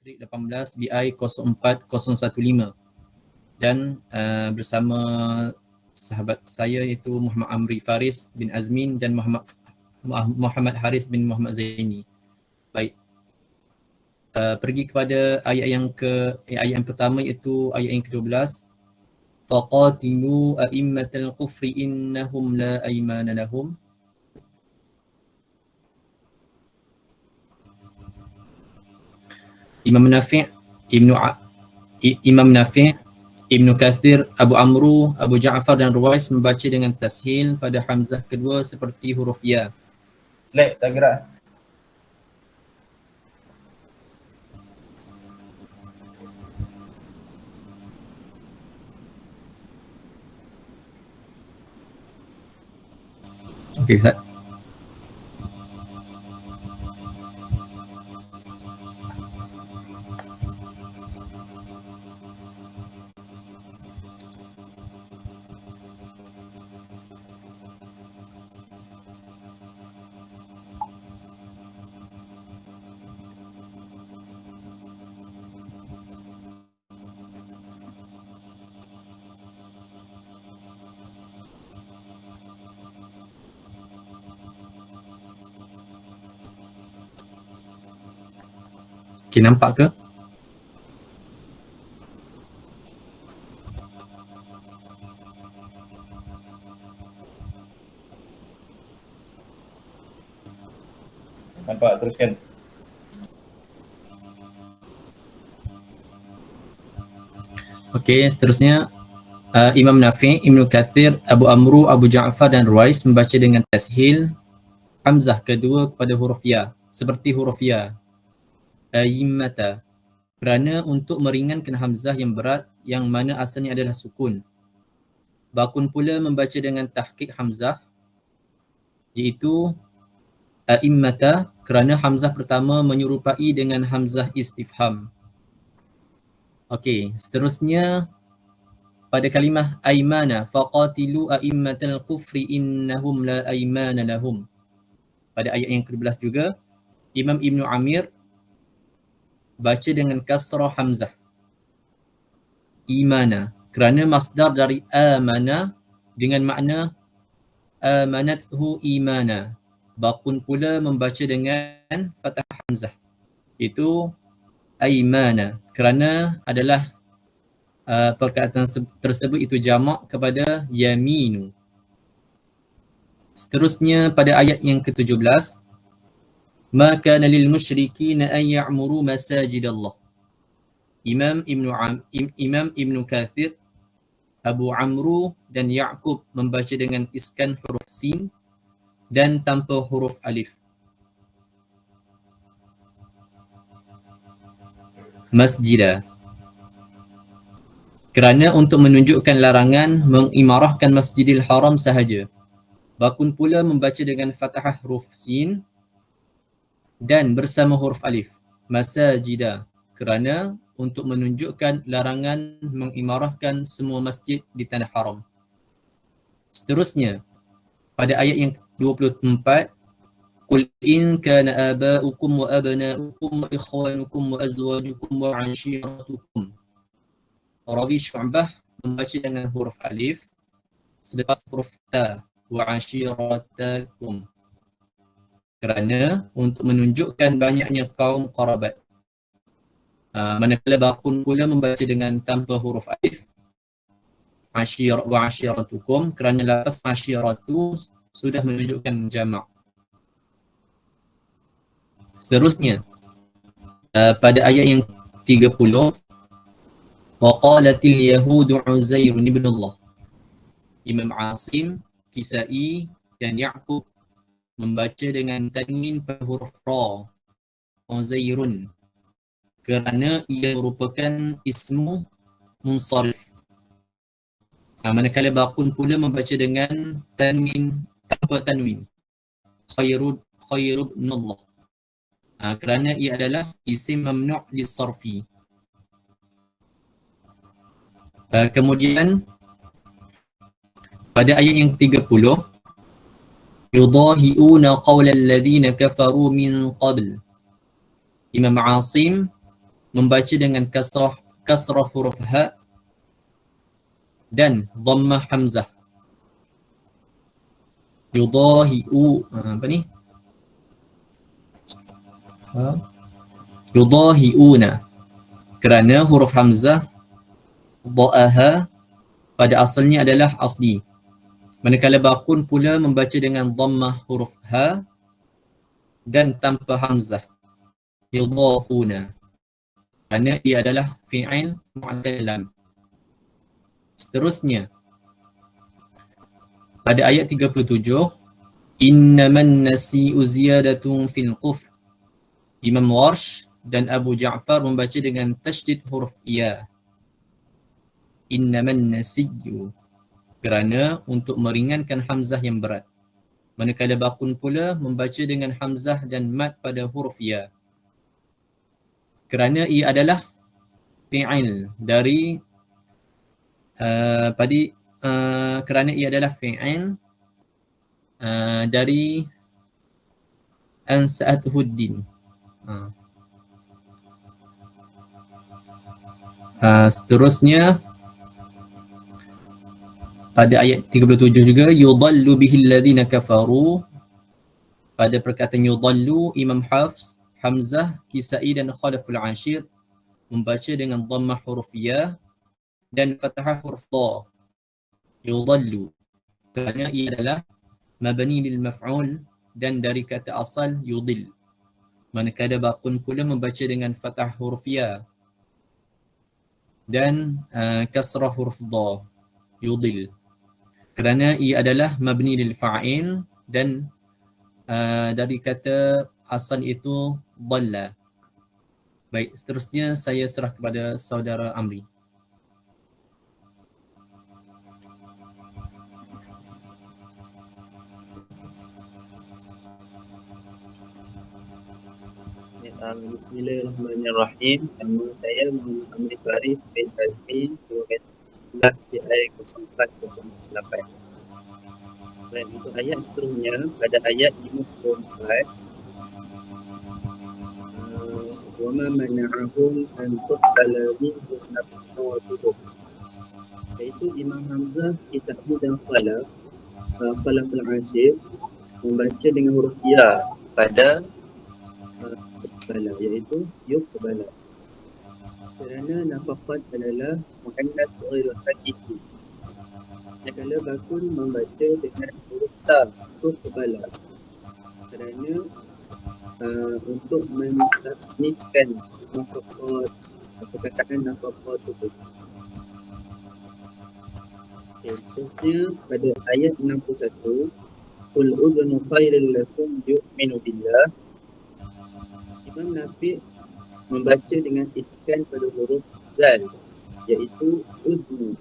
18 BI 04015 dan bersama sahabat saya iaitu Muhammad Amri Faris bin Azmin dan Muhammad Haris bin Muhammad Zaini. Baik. Pergi kepada ayat yang pertama iaitu ayat yang ke-12. Faqatilu a'immatal kufri innahum la aymana lahum. Imam Nafi', Ibnu Kathir, Abu Amru, Abu Ja'far dan Ruwais membaca dengan tashil pada hamzah kedua seperti huruf ya. Slide tak gerak. Okey, Ustaz. Okey, nampak ke? Nampak, teruskan. Okey, seterusnya Imam Nafi', Ibnu Kathir, Abu Amru, Abu Ja'far dan Ruwais membaca dengan tashil hamzah kedua kepada huruf ya seperti huruf ya. A'immata, kerana untuk meringankan hamzah yang berat yang mana asalnya adalah sukun. Bakun pula membaca dengan tahqiq hamzah iaitu a'immata kerana hamzah pertama menyerupai dengan hamzah istifham. Okey, seterusnya pada kalimah aimana, faqatilu a'immatal kufri innahum la aimana lahum. Pada ayat yang ke-12 juga, Imam Ibnu Amir baca dengan kasrah hamzah. Imana, kerana masdar dari amana dengan makna amanathu imana. Bakun pula membaca dengan fathah hamzah. Itu aimana, kerana adalah perkataan tersebut itu jamak kepada yaminu. Seterusnya pada ayat yang ke-17, ma kana lil musyrikina an ya'muru masajidallah. Imam Ibnu Kathir, Abu Amru dan Ya'qub membaca dengan iskan huruf sin dan tanpa huruf alif. Masjidah, kerana untuk menunjukkan larangan mengimarahkan Masjidil Haram sahaja. Bakun pula membaca dengan fathah huruf sin dan bersama huruf alif. Masajidah, kerana untuk menunjukkan larangan mengimarahkan semua masjid di tanah haram. Seterusnya, pada ayat yang 24, Qul in kana aba'ukum wa abna'ukum wa ikhwanukum wa azwajukum wa 'ashiratukum. Rawi Syu'bah membaca dengan huruf alif selepas huruf ta, wa 'ashiratakum. Kerana untuk menunjukkan banyaknya kaum qarabat. Manakala Bakun pula membaca dengan tanpa huruf alif wa 'ashiratukum kerana lafaz 'ashiratu sudah menunjukkan jamak. Seterusnya pada ayat yang 30, wa qalatil yahudu Uzairun ibn Allah. Imam Asim, Kisai dan Ya'qub membaca dengan tanwin pada huruf ra, Uzairun, kerana ia merupakan ismu munsharif. Manakala Bakun pula membaca dengan tanwin tanpa tanwin, khairu ibn Allah, kerana ia adalah isim mamnu' lis-sarfi. Kemudian pada ayat yang 30, yudahi'una qawla alladhina kafaru min qabl. Imam Asim membaca dengan kasrah huruf ha dan dhammah hamzah. Yudahi'u, apa ni? Yudahi'una. Kerana huruf hamzah dha'aha pada asalnya adalah asli. Manakala bakun pula membaca dengan dhammah huruf ha dan tanpa hamzah. Yudahuna. Kerana ia adalah fi'il mu'tal. Seterusnya, pada ayat 37, innaman nasi'u ziyadatun fil kufr. Imam Warsh dan Abu Ja'far membaca dengan tasydid huruf ya. Innaman nasi'u. Kerana untuk meringankan hamzah yang berat. Manakala bakun pula membaca dengan hamzah dan mad pada huruf ya. Kerana ia adalah fi'il dari kerana ia adalah fi'il dari ansa'athuddin. Seterusnya pada ayat 37 juga, yudallu bihil ladhina kafaru. Pada perkataan yudallu, Imam Hafs, Hamzah, Kisai dan Khalaful Ashir membaca dengan dhammah huruf ya dan fathah huruf dha. Yudallu. Kerana ia adalah mabni lil maf'ul dan dari kata asal yudil. Manakala bakun pula membaca dengan fathah huruf ya dan kasrah huruf dha. Yudil. Kerana ia adalah mabni lil fa'il dan dari kata asal itu dhalla. Baik, seterusnya saya serah kepada saudara Amri. Bismillahirrahmanirrahim. Nama saya Muhammad Amri Faris bin Azmi, kelas di ayat 04-08. Dan untuk ayat seterusnya, pada ayat 54, وَمَا مَنَعَهُمْ أَنْ تُقْبَلَ مِنْهُمْ نَفَقَاتُهُمْ. Iaitu Imam Hamzah, Kisai dan Khalaful Ashir membaca dengan huruf ya pada yuqbala, iaitu yuqbala. Kerana nafaqat adalah muannas ghairu hakiki. Manakala bakun membaca dengan huruf ta, yuqbala. Kerana untuk meniskan nafaqat, perkataan nafaqat itu. Seterusnya pada ayat 61, qul udhunu khairil lakum yu'minu billah. Imam Nafi' membaca dengan iskan pada huruf zal, iaitu udhnu.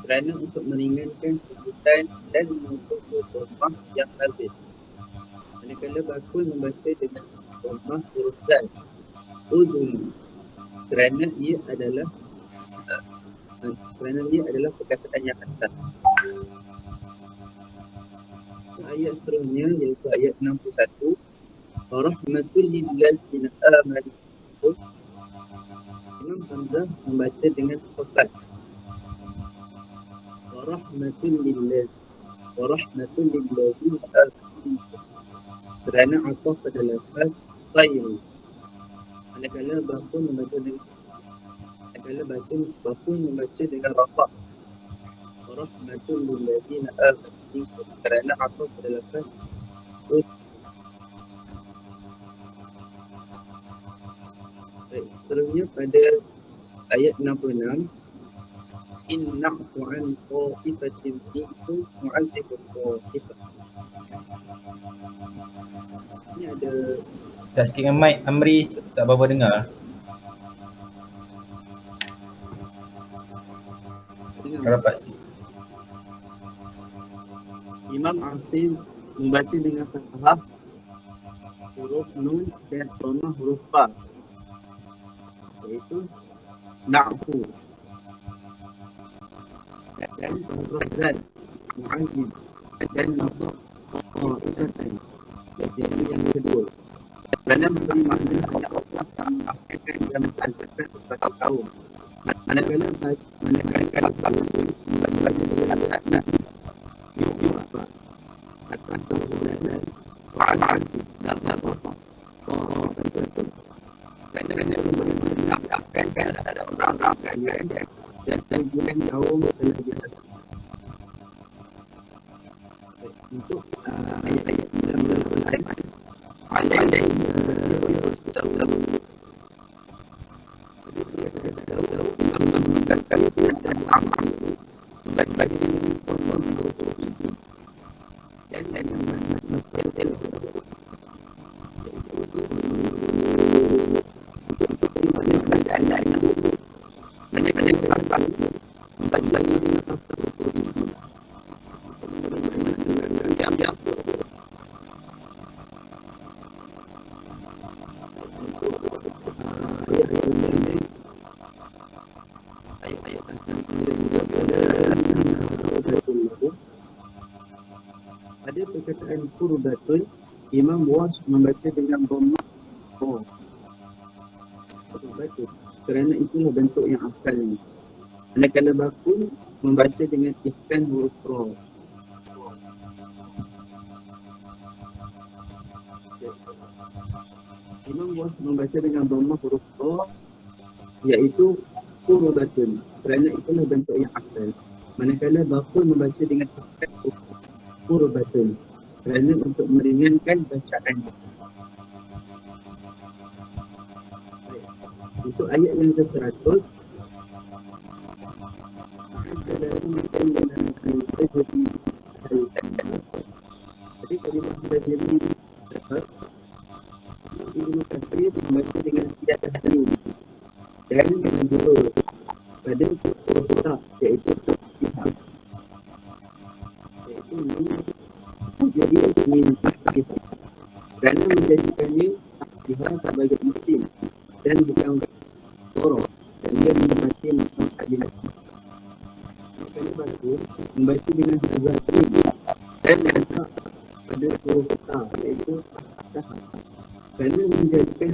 Kerana untuk meringankan sebutan dan menutup dhammah yang habis. Manakala bakun membaca dengan dhammah huruf zal, udhnu. Kerana ia adalah perkataan yang atas. Ayat seterusnya iaitu ayat 61, rahmatul lil ladzina amanu. Imam Hamzah membaca dengan fathah. Rahmatul lil ladzina amanu. Kerana ataf pada lafaz khair. Manakala bakun membaca dengan rafa'. Rahmatul lil ladzina amanu. Kerana ataf pada lafaz seterusnya pada ayat 66, inna'fu an qa'ifatin minkum mu'adzibun qa'ifah. Ini ada Dah sikit dengan mic Amri, tak apa-apa dengar. Rapat sikit. Imam Asim membaca dengan fathah huruf nun dan dhammah huruf fa, iaitu na'fu. Dan huruf zal mu'adzib dan nasab qa'ifatan. Jadi yang kedua, kerana memberi makna hanya Allah Ta'ala akan dalam al-zakat kepada kaum. Manakala kaum membaca dengan anak ibu bapa atau saudara wa'an dan bapa. Kerana menambahkan ada orang-orang kalian dan bulan kaum telah diatas. Untuk ayat-ayat dalam ayat ada perkataan kurbatun, Imam Wash membaca dengan dhammah kurbatun kerana itulah bentuk yang asalnya. Manakala bakun membaca dengan iskan huruf ra. Imam Wash membaca dengan dhammah huruf ra iaitu kurbatun kerana itulah bentuk yang asal. Manakala bakun membaca dengan iskan kurbatun kerana untuk meringankan bacaan. Untuk ayat yang ke-100 macam dengan al-tajri. Jadi kalimah tajri dapat Ibnu Katsir membaca dengan tidak tahrim dan menjurur pada huruf ta iaitu pihak. Jadi min tahqiq kerana menjadikannya tahqiq sebagai isim dan bukan huruf dan dia membaca mustaqil lagi. Kalau baru membaca dengan hazard dan letak pada huruf ta iaitu tahqiq kerana menjadikan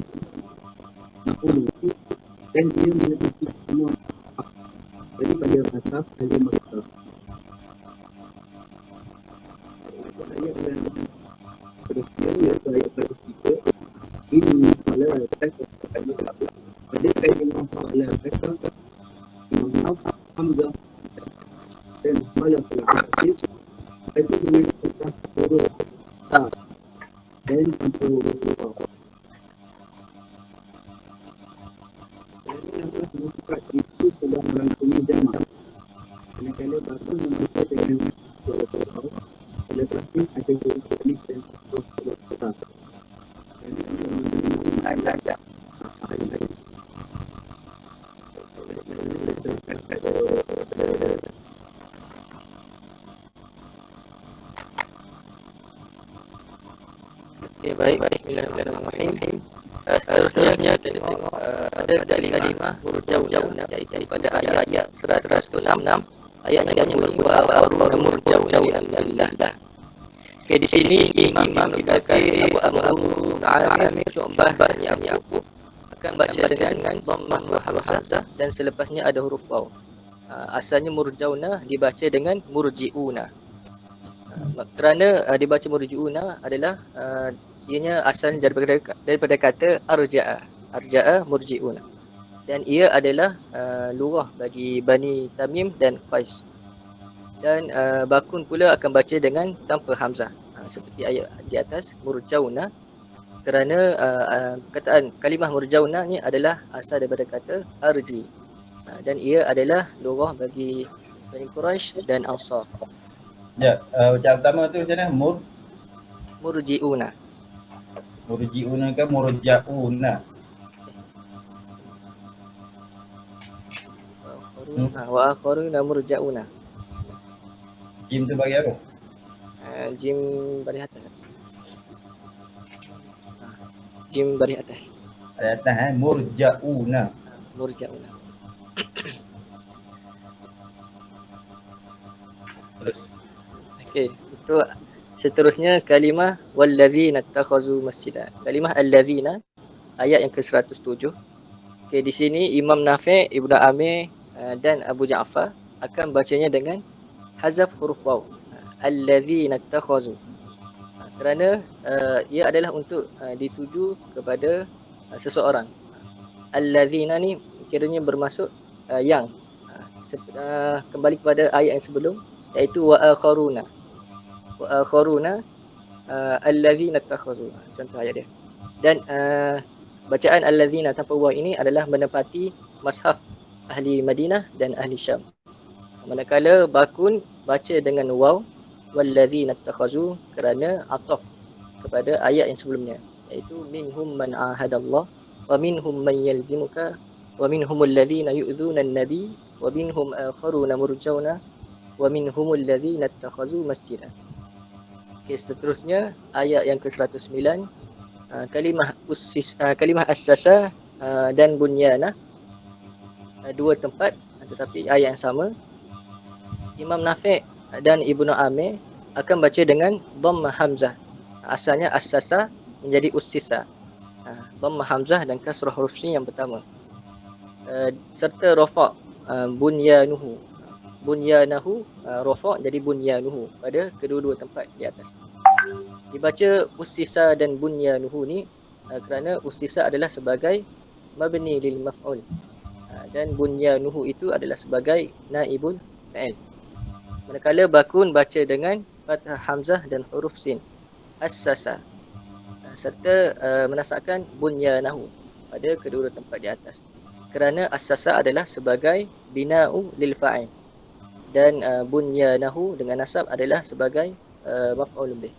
maf'ul dan dia menepati semua daripada asaf dan maksud. Ayat yang berikutnya iaitu ayat 103. Ini salah kata pada kalimah salah kata Imam Hamzah dan salah kata itu dengan kata huruf ta dan huruf ra. Itu sudah merangkumi jamak. Manakala bakun membaca dengan huruf ra, selepas itu ada huruf alif dan huruf ta. Okay, baik. Bismillahirrahmanirrahim. Seterusnya kita tengok ada kalimah huruf jauh-jauh iaitu pada ayat 106 ayat yang berbunyi wa murjauh alillah. Okay, di sini Imam Al-Katsir, Abu Amir, Syu'bah dan Ya'qub akan baca dengan dhammah wa hamzah dan selepasnya ada huruf waw. Asalnya murjauna dibaca dengan murjiuna. Kerana dibaca murjiuna adalah ianya asalnya daripada kata arja'a murji'una dan ia adalah lurah bagi Bani Tamim dan Qais. Dan bakun pula akan baca dengan tanpa hamzah seperti ayat di atas murjauna kerana perkataan kalimah murjauna ni adalah asal daripada kata arji dan ia adalah lurah bagi Bani Quraisy dan Ansar. Ya, ucapan pertama tu macam mana? Murji'una. Murji'una ke murja'una? Wa akharuna murja'una. Jim tu bagi apa? Jim baris atas. Jim baris atas. Ada atas murja'una. Murja'una. Terus. Okey, itu seterusnya kalimah wallazina takhazu masjidan. Kalimah allazina ayat yang ke-107. Okey, di sini Imam Nafi', Ibnu Amir dan Abu Ja'far akan bacanya dengan hazaf huruf waw. Allazina takhazu. Kerana ia adalah untuk dituju kepada seseorang. Allazina ni kiranya bermaksud yang. Kembali kepada ayat yang sebelum, iaitu wa akharuna. Wa akharuna allazina takhazu. Contoh ayat dia. Dan bacaan allazina tanpa waw ini adalah menepati mazhab ahli Madinah dan ahli Syam. Manakala bakun baca dengan waw wallazina takhazu kerana ataf kepada ayat yang sebelumnya, iaitu minhum man ahadallah wa minhum man yalzimuka wa minhumul ladzina yu'dzuna an-nabi wa minhum akharuna murjauna wa minhumul ladzina takhazu masjidan. Okey, seterusnya ayat yang ke-109, kalimah assasa dan bunyana, dua tempat tetapi ayat yang sama. Imam Nafi' dan Ibnu Amir akan baca dengan dhammah hamzah. Asalnya assasa menjadi ussisa. Dhammah hamzah dan kasrah huruf sin yang pertama. Serta rafa' bunyanuhu. Bunyanahu rafa' jadi bunyanuhu pada kedua-dua tempat di atas. Dibaca ussisa dan bunyanuhu ni kerana ussisa adalah sebagai mabni lil maf'ul dan bunyanuhu itu adalah sebagai naibul fa'il. Manakala bakun baca dengan fathah hamzah dan huruf sin assasa serta menasakkan bunyanahu pada kedua-dua tempat di atas. Kerana assasa adalah sebagai bina'u lil fa'il dan bunyanahu dengan nasab adalah sebagai maf'ul bih.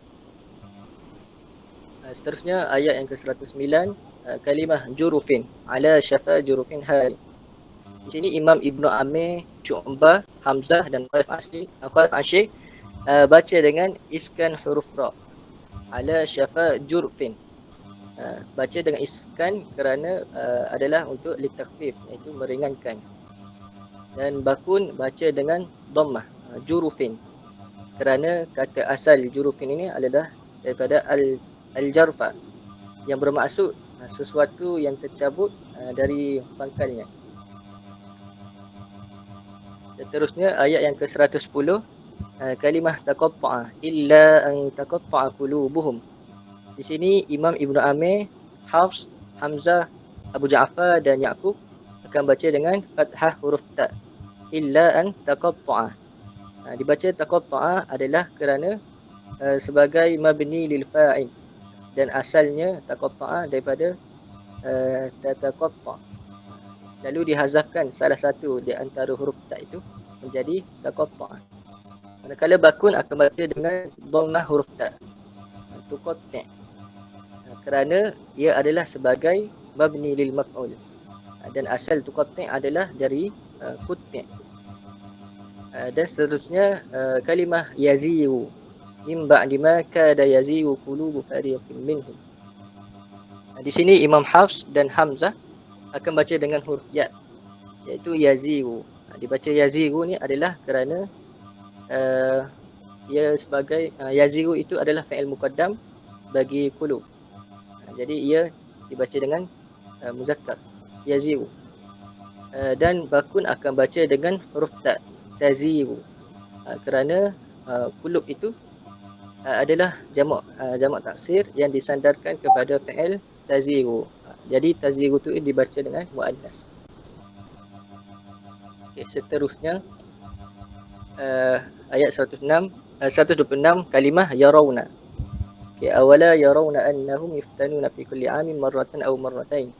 Seterusnya ayat yang ke-109, kalimah jurufin ala syafa jurufin hari. Di sini Imam Ibnu Amir, Syu'bah, Hamzah dan Khalaf Asyik baca dengan iskan huruf ra ala syafa jurfin. Baca dengan iskan kerana adalah untuk litakhfif, iaitu meringankan. Dan bakun baca dengan dhammah jurufin kerana kata asal jurufin ini adalah daripada al-jarfa yang bermaksud sesuatu yang tercabut dari pangkalnya. Seterusnya ayat yang ke-110, kalimah taqatta'a illa an taqatta'a qulubuhum. Di sini Imam Ibnu Amir, Hafs, Hamzah, Abu Ja'far dan Ya'qub akan baca dengan fathah huruf ta. Illa an taqatta'a. Dibaca taqatta'a adalah kerana sebagai mabni lil fa'il dan asalnya taqatta'a daripada tataqatta'. Lalu dihazafkan salah satu di antara huruf ta itu menjadi taqatta'a. Manakala bakun akan baca dengan dhammah huruf ta. Tuqatti'. Kerana ia adalah sebagai mabni lil maf'ul. Dan asal tuqatti' adalah dari qutti'. Dan seterusnya kalimah yaziu min ba'di ma kada yaziu qulubu fariqin minhum. Di sini Imam Hafs dan Hamzah akan baca dengan huruf ya, iaitu yaziu. Dibaca yaziu ni adalah kerana ia sebagai yaziu itu adalah fa'il muqaddam bagi qulub. Jadi ia dibaca dengan muzakkar yaziu. Dan bakun akan baca dengan huruf ta taziu kerana qulub itu adalah jamak taksir yang disandarkan kepada fa'il taziu. Jadi taziu itu dibaca dengan muannas. Okay, seterusnya ayat 126 kalimah yarawna. Okay, awala yarawna annahum yuftanuna fi kulli amin marratan aw marratain.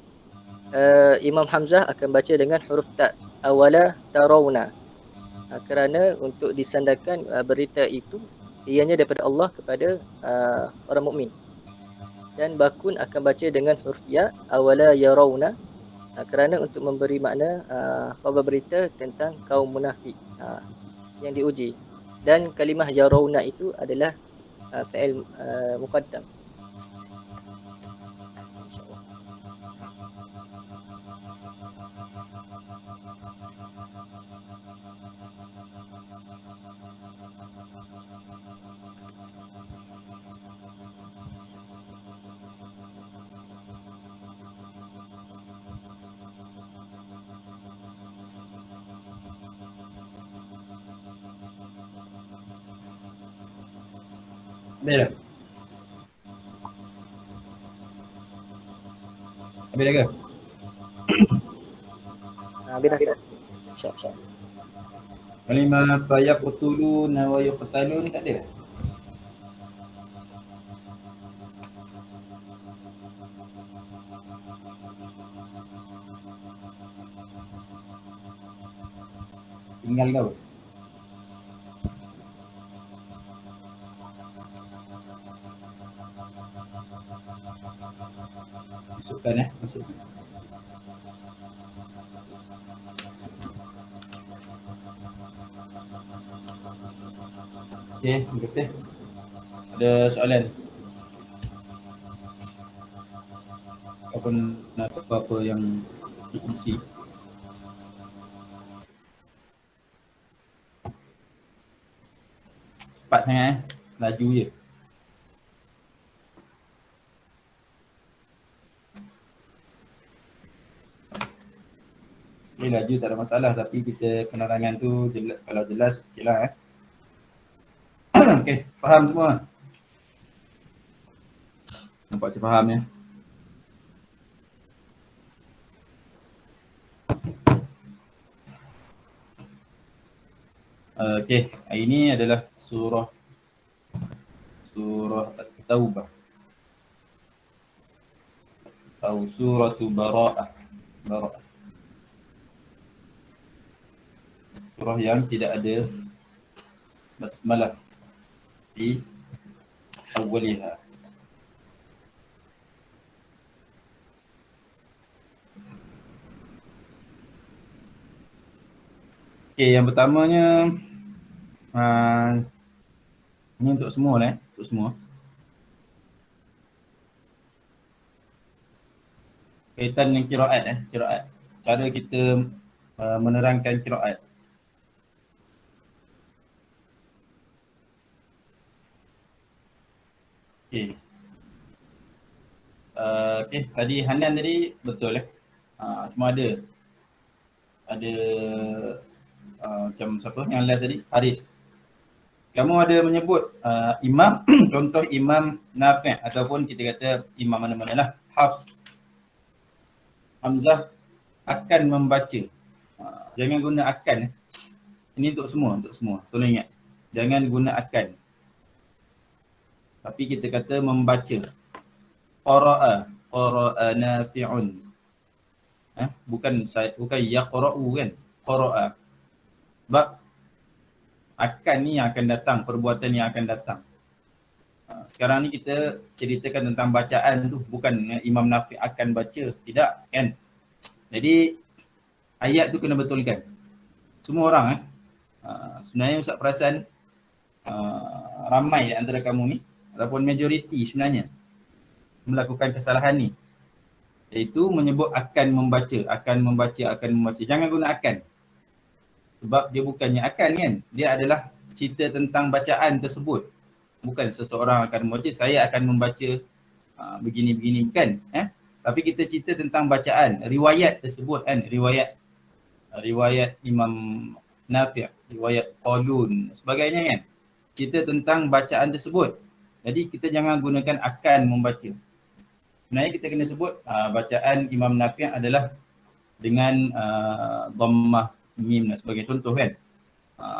Imam Hamzah akan baca dengan huruf ta awala tarawna kerana untuk disandarkan berita itu ianya daripada Allah kepada orang mukmin. Dan bakun akan baca dengan huruf ya awala yarawna kerana untuk memberi makna khabar berita tentang kaum munafik yang diuji. Dan kalimah yarawna itu adalah fa'il muqaddam. InsyaAllah. Habis dah? Habis dah ke? Habis dah Ustaz. Siap. Kalimah fayaqtuluna wa yuqtalun tak ada? Tinggal kau. Masukkan masukkan. Okey, terima kasih. Ada soalan? Apa nak apa yang dikongsi? Cepat sangat laju je. Ni laju tak ada masalah, tapi kita penerangan tu jelas, kalau jelas okeylah Okey, faham semua? Nampak macam faham ya? Okey, hari ini adalah surah At-Taubah atau surah Bara'ah. Surah yang tidak ada basmalah di awaliha. Okey, yang pertamanya ini untuk semua lah, untuk semua. Kaitan dengan qiraat. Cara kita menerangkan qiraat. Okey. Okey, tadi Hanan tadi betul cuma ada macam siapa yang last tadi? Haris. Kamu ada menyebut imam, contoh Imam Nafi' ataupun kita kata imam mana-mana lah, Hafs, Hamzah akan membaca. Jangan guna akan. Ini untuk semua. Tolong ingat. Jangan guna akan. Tapi kita kata membaca. Qara'a Nafi'un. Bukan yaqra'u kan. Qara'a. Sebab akan ni yang akan datang, perbuatan yang akan datang. Sekarang ni kita ceritakan tentang bacaan tu, bukan Imam Nafi' akan baca, tidak kan. Jadi ayat tu kena betulkan. Semua orang sebenarnya Ustaz perasan ramai di antara kamu ni ataupun majoriti sebenarnya melakukan kesalahan ni, iaitu menyebut akan membaca. Jangan guna akan. Sebab dia bukannya akan kan, dia adalah cerita tentang bacaan tersebut. Bukan seseorang akan membaca, saya akan membaca begini kan. Tapi kita cerita tentang bacaan, riwayat tersebut kan, riwayat Imam Nafi', riwayat Qalun, sebagainya kan. Cerita tentang bacaan tersebut. Jadi kita jangan gunakan akan membaca. Sebenarnya kita kena sebut bacaan Imam Nafi' adalah dengan dhammah mim dan sebagainya, contoh kan.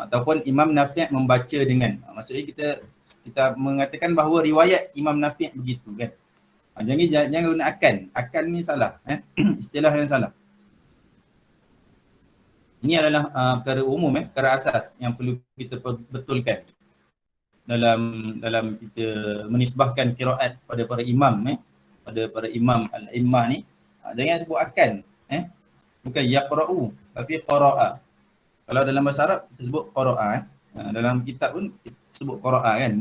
Ataupun Imam Nafi' membaca dengan, maksudnya kita mengatakan bahawa riwayat Imam Nafi' begitu kan. Jangan guna akan ni salah, istilah yang salah. Ini adalah perkara umum, perkara asas yang perlu kita betulkan dalam kita menisbahkan qiraat pada para imam, pada para imam al-immah ni. Jangan sebut akan, bukan yaqra'u tapi qara'a. Kalau dalam bahasa Arab kita sebut qara'a, dalam kitab pun kita sebut qara'a kan,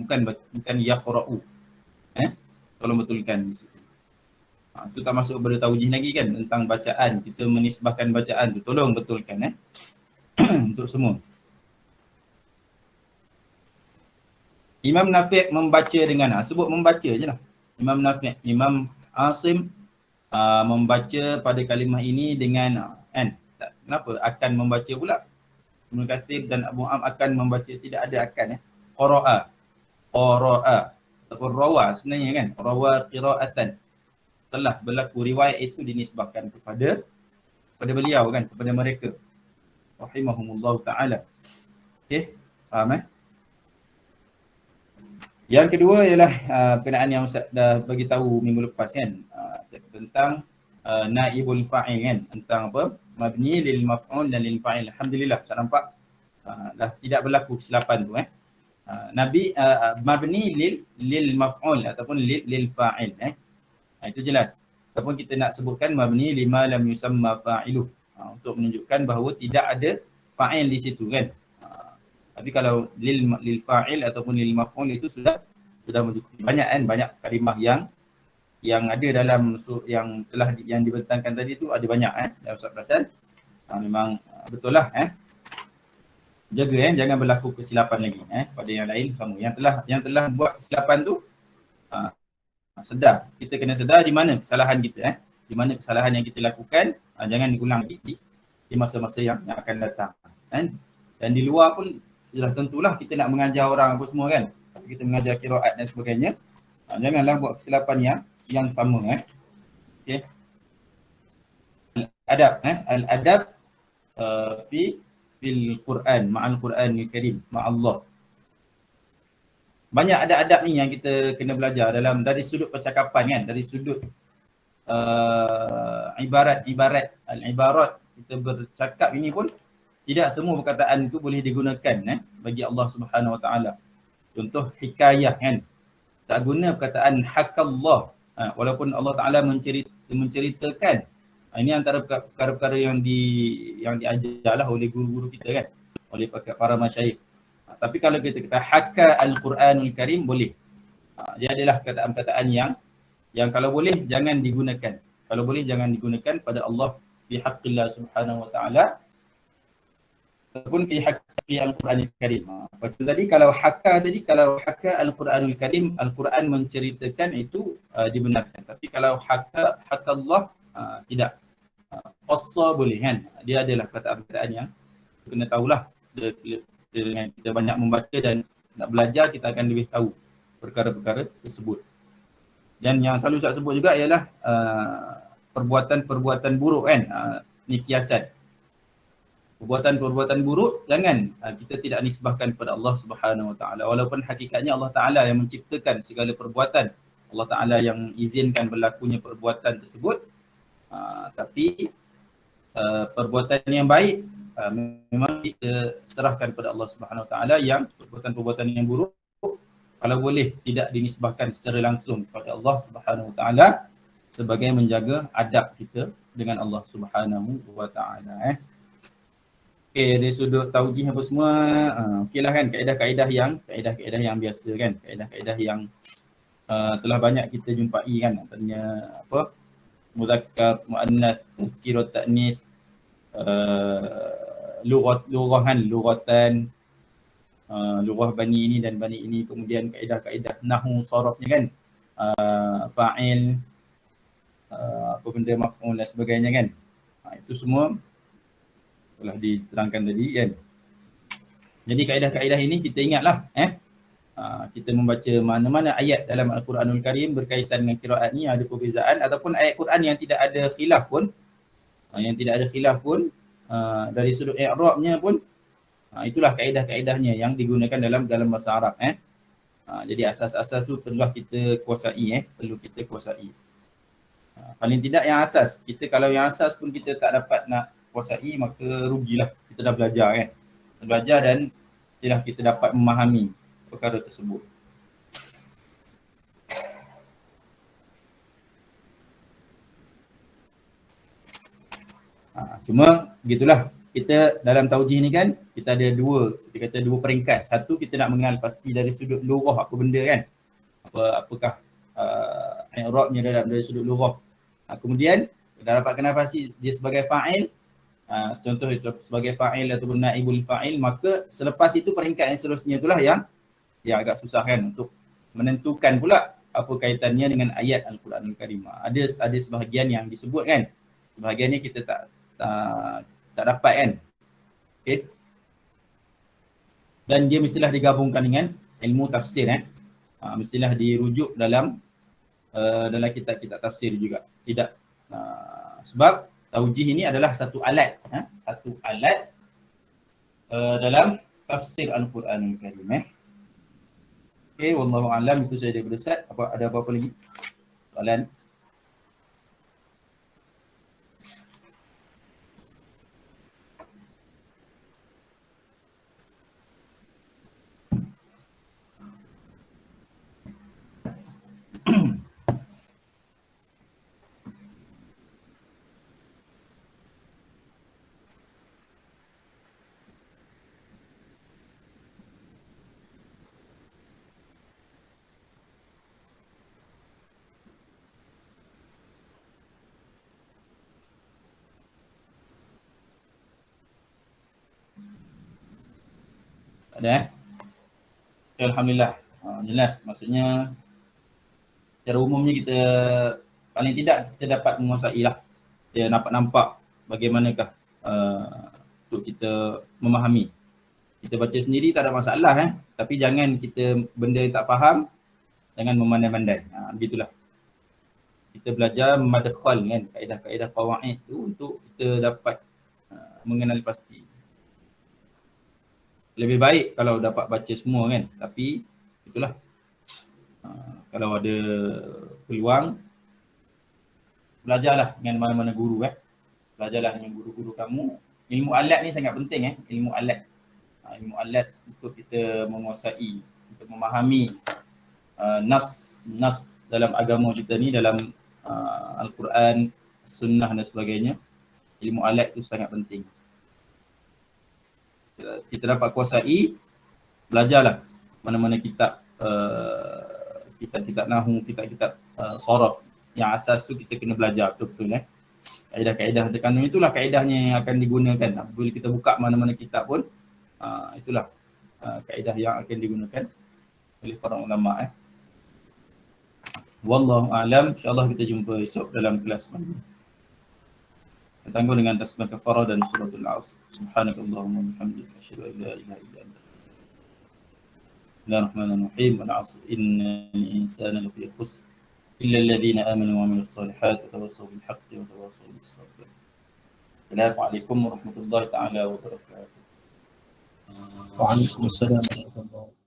bukan yaqra'u. Tolong betulkan di situ. Itu tak masuk pada taujih lagi kan, tentang bacaan, kita menisbahkan bacaan tu, tolong betulkan untuk semua. Imam Nafi' membaca dengan, sebut membaca je lah. Imam Nafi', Imam Asim membaca pada kalimah ini dengan kenapa akan membaca pula? Ibnu Katsir dan Abu Am akan membaca, tidak ada akan. Qara'a. ataupun rawa sebenarnya kan, rawa qira'atan, telah berlaku riwayat itu dinisbahkan kepada beliau kan, kepada mereka rahimahumullah taala. Okey, faham Yang kedua ialah berkenaan yang Ustaz dah bagi tahu minggu lepas kan, tentang naibul fa'il kan, tentang apa? Mabni lil maf'ul dan lil fa'il. Alhamdulillah Ustaz nampak dah tidak berlaku kesilapan tu mabni lil maf'ul ataupun lil fa'il itu jelas. Ataupun kita nak sebutkan mabni lima lam yusamma fa'iluh untuk menunjukkan bahawa tidak ada fa'il di situ kan. Tapi kalau lil fa'il ataupun lil maf'ul itu sudah mencukupi. Banyak kan, banyak kalimah yang ada dalam yang telah yang dibentangkan tadi tu ada banyak dan Ustaz perasan memang betul lah jaga jangan berlaku kesilapan lagi pada yang lain sama. Yang telah buat kesilapan tu sedar. Kita kena sedar di mana kesalahan kita di mana kesalahan yang kita lakukan, jangan diulang lagi di masa-masa yang akan datang dan di luar pun sudah tentulah kita nak mengajar orang apa semua kan. Kita mengajar qiraat dan sebagainya. Janganlah buat kesilapan yang sama Okey. Al-adab fil Quran, ma'al Quranil Karim, ma'allah. Banyak adab ni yang kita kena belajar dari sudut percakapan kan, dari sudut ibarat al-ibarat kita bercakap ini pun tidak semua perkataan itu boleh digunakan bagi Allah Subhanahu Wa Taala. Contoh hikayah kan, tak guna perkataan hakallah walaupun Allah Taala menceritakan. Ini antara perkara-perkara yang diajarlah oleh guru-guru kita kan, oleh para masyayikh. Tapi kalau kita kata haka al-Quranul Karim boleh. Dia adalah perkataan-perkataan yang kalau boleh jangan digunakan. Kalau boleh jangan digunakan pada Allah fi haqqillah Subhanahu Wa Taala ataupun fi haqqi al-Quranil Karim. Macam tadi kalau haka al-Quranul Karim, Al-Quran menceritakan itu dibenarkan. Tapi kalau haka Allah tidak. Qassa boleh kan. Dia adalah perkataan-perkataan yang kena tahulah. Dengan kita banyak membaca dan nak belajar, kita akan lebih tahu perkara-perkara tersebut. Dan yang selalu saya sebut juga ialah perbuatan-perbuatan buruk kan. Ni kiasan. Perbuatan-perbuatan buruk jangan kita tidak nisbahkan kepada Allah Subhanahu Wa Taala, walaupun hakikatnya Allah Taala yang menciptakan segala perbuatan. Allah Taala yang izinkan berlakunya perbuatan tersebut. Tapi perbuatan yang baik memang kita serahkan kepada Allah Subhanahu Wa Taala. Yang perbuatan-perbuatan yang buruk kalau boleh tidak dinisbahkan secara langsung kepada Allah Subhanahu Wa Taala sebagai menjaga adab kita dengan Allah Subhanahu Wa Taala. Okey, dari sudut taujih apa semua, okeylah kan, kaedah-kaedah yang biasa kan, kaedah-kaedah yang telah banyak kita jumpai kan, antaranya apa, muzakkar, muannas, tazkir, ta'nis, lughatan, lughah bani ini dan bani ini, kemudian kaedah-kaedah nahwu sarafnya kan, fa'il, apa benda maf'ul dan sebagainya kan. Itu semua telah diterangkan tadi kan. Jadi kaedah-kaedah ini kita ingatlah kita membaca mana-mana ayat dalam Al-Quranul Karim berkaitan dengan qiraat ni ada perbezaan, ataupun ayat Quran yang tidak ada khilaf pun dari sudut i'rabnya pun itulah kaedah-kaedahnya yang digunakan dalam bahasa Arab jadi asas-asas tu perlulah kita kuasai paling tidak yang asas. Kita kalau yang asas pun kita tak dapat nak kuasai, maka rugilah. Kita dah belajar kan. Belajar dan kita dapat memahami perkara tersebut. Cuma begitulah. Kita dalam taujih ni kan, kita ada dua peringkat. Satu, kita nak mengenal pasti dari sudut lughah apa benda kan. Apakah i'rabnya dari sudut lughah. Kemudian dah dapat kenal pasti dia sebagai fa'il. Contoh sebagai fa'il ataupun naibul fa'il, maka selepas itu peringkat yang seterusnya itulah yang agak susah kan untuk menentukan pula apa kaitannya dengan ayat Al-Quranul Karim. Ada sebahagian yang disebut kan, sebahagiannya kita tak dapat kan. Okay. Dan dia mestilah digabungkan dengan ilmu tafsir mestilah dirujuk dalam dalam kitab-kitab tafsir juga. Tidak. Sebab taujih ini adalah satu alat, satu alat dalam tafsir Al-Quranul Karim. Okey, wallahu a'lam. Itu saja daripada Ustaz. Ada apa-apa lagi? Soalan? Ada okay, Alhamdulillah. Jelas, maksudnya secara umumnya kita paling tidak kita dapat menguasai lah. Kita nampak bagaimanakah untuk kita memahami. Kita baca sendiri tak ada masalah tapi jangan kita benda yang tak faham jangan memandai-mandai. Begitulah. Kita belajar madkhal kan, kaedah-kaedah qawaid tu untuk kita dapat mengenali pasti. Lebih baik kalau dapat baca semua kan, tapi itulah kalau ada peluang belajarlah dengan mana-mana guru belajarlah dengan guru-guru kamu. Ilmu alat ni sangat penting ilmu alat untuk kita menguasai, untuk memahami nas dalam agama kita ni, dalam Al-Quran, Sunnah dan sebagainya. Ilmu alat tu sangat penting. Kita dapat kuasai, belajarlah mana-mana kitab kitab nahwu, kitab sharaf. Yang asas tu kita kena belajar betul-betul kaedah-kaedah terkandung itulah kaedahnya yang akan digunakan. Bila kita buka mana-mana kitab pun itulah kaedah yang akan digunakan oleh para ulama. Wallahu a'lam. InsyaAllah kita jumpa esok dalam kelas nanti. Tangguh dengan tasbih kafarah dan suratul Asr. Subhanakallahumma wa bihamdika asyhadu an la ilaha illa anta. Bismillahirrahmanirrahim. Wal 'asr innal insana lafi khusr illa alladhina amanu wa 'amilus solihati wa tawassaw bil haqqi wa tawassaw bis sabr. Assalamualaikum warahmatullahi taala wabarakatuh. Waalaikumsalam warahmatullahi wabarakatuh.